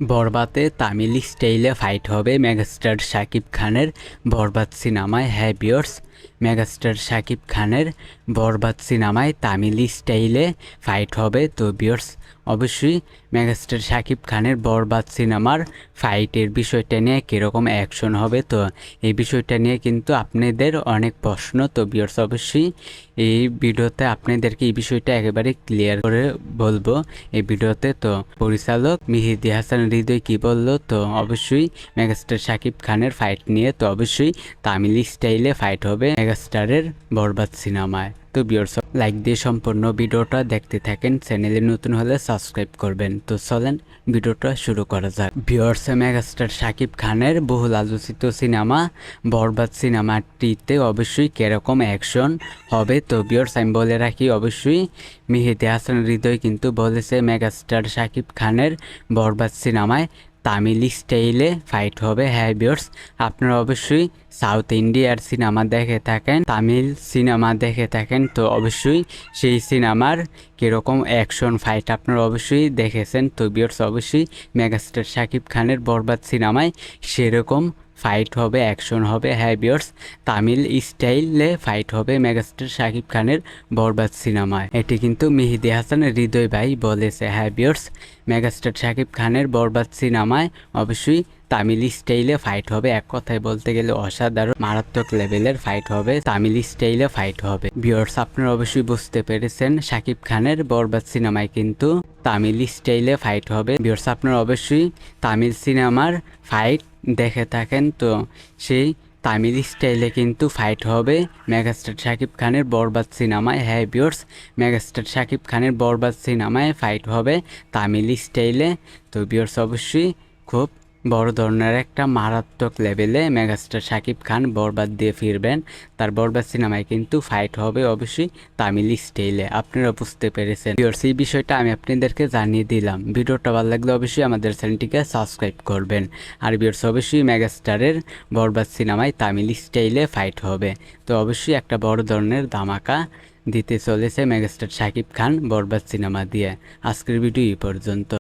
বরবাদে তামিল স্টাইলে ফাইট হবে মেগাস্টার শাকিব খানের বরবাদ সিনেমায়। হ্যাঁ ভিউয়ার্স, মেগাস্টার শাকিব খানের বরবাদ সিনেমায় তামিল স্টাইলে ফাইট হবে। তো ভিউয়ার্স, অবশ্যই মেগাস্টার শাকিব খানের বরবাদ সিনেমার ফাইটের বিষয়টা নিয়ে কীরকম অ্যাকশন হবে, তো এই বিষয়টা নিয়ে কিন্তু আপনাদের অনেক প্রশ্ন। তো ভিউয়ার্স, অবশ্যই এই ভিডিওতে আপনাদেরকে এই বিষয়টা একেবারে ক্লিয়ার করে বলবো এই ভিডিওতে। তো পরিচালক মেহেদী হাসান হৃদয় কি বললো, তো অবশ্যই মেগাস্টার শাকিব খানের ফাইট নিয়ে, তো অবশ্যই তামিল স্টাইলে ফাইট হবে মেগাস্টারের বরবাদ সিনেমায়। তো ভিউয়ার্স, লাইক দিয়ে সম্পূর্ণ ভিডিওটা দেখতে থাকেন, চ্যানেলে নতুন হলে সাবস্ক্রাইব করবেন। তো চলেন ভিডিওটা শুরু করা যাক। ভিউয়ার্স, মেগাস্টার শাকিব খানের বহুল আলোচিত সিনেমা বরবাদ সিনেমাটিতে অবশ্যই কিরকম অ্যাকশন হবে। তো ভিউয়ার্স, আমি বলে রাখি, অবশ্যই মেহেদী হাসান হৃদয় কিন্তু বলেছে মেগাস্টার শাকিব খানের বরবাদ সিনেমায় তামিল স্টাইলে ফাইট হবে। হ্যাঁ ভিউয়ার্স, আপনারা অবশ্যই সাউথ ইন্ডিয়ার সিনেমা দেখে থাকেন, তামিল সিনেমা দেখে থাকেন, তো অবশ্যই সেই সিনেমার কীরকম অ্যাকশন ফাইট আপনারা অবশ্যই দেখেছেন। তো ভিউয়ার্স, অবশ্যই মেগাস্টার শাকিব খানের বরবাদ সিনেমায় সেরকম ফাইট হবে, অ্যাকশন হবে। হ্যাঁ ভিউয়ার্স, তামিল স্টাইলে ফাইট হবে মেগাস্টার শাকিব খানের বরবাদ সিনেমায়। এটি কিন্তু মেহেদী হাসান হৃদয় ভাই বলেছে। হ্যাঁ ভিউয়ার্স, মেগাস্টার শাকিব খানের বরবাদ সিনেমায় অবশ্যই তামিল স্টাইলে ফাইট হবে। এক কথায় বলতে গেলে অসাধারণ মারাত্মক লেভেলের ফাইট হবে, তামিল স্টাইলে ফাইট হবে। ভিউয়ার্স, আপনারা অবশ্যই বুঝতে পেরেছেন শাকিব খানের বরবাদ সিনেমায় কিন্তু তামিল স্টাইলে ফাইট হবে। ভিউয়ার্স, আপনারা অবশ্যই তামিল সিনেমার ফাইট দেখে থাকেন, তো সেই তামিল স্টাইলে কিন্তু ফাইট হবে মেগাস্টার শাকিব খানের বরবাদ সিনেমায়। হ্যাঁ ভিউয়ার্স, মেগাস্টার শাকিব খানের বরবাদ সিনেমায় ফাইট হবে তামিল স্টাইলে। তো ভিউয়ার্স, অবশ্যই খুব বড় ধরনের একটা মারাত্মক লেভেলে মেগাস্টার শাকিব খান বরবাদ দিয়ে ফিরবেন। তার বরবাদ সিনেমায় কিন্তু ফাইট হবে অবশ্যই তামিল স্টাইলে। আপনারা বুঝতে পেরেছেন ভিউয়ার্স, এই বিষয়টা আমি আপনাদেরকে জানিয়ে দিলাম। ভিডিওটা ভালো লাগলে অবশ্যই আমাদের চ্যানেলটিকে সাবস্ক্রাইব করবেন। আর ভিউয়ার্স, অবশ্যই মেগাস্টারের বরবাদ সিনেমায় তামিল স্টাইলে ফাইট হবে। তো অবশ্যই একটা বড় ধরনের ধামাকা দিতে চলেছে মেগাস্টার শাকিব খান বরবাদ সিনেমা দিয়ে। আজকের ভিডিও এই পর্যন্ত।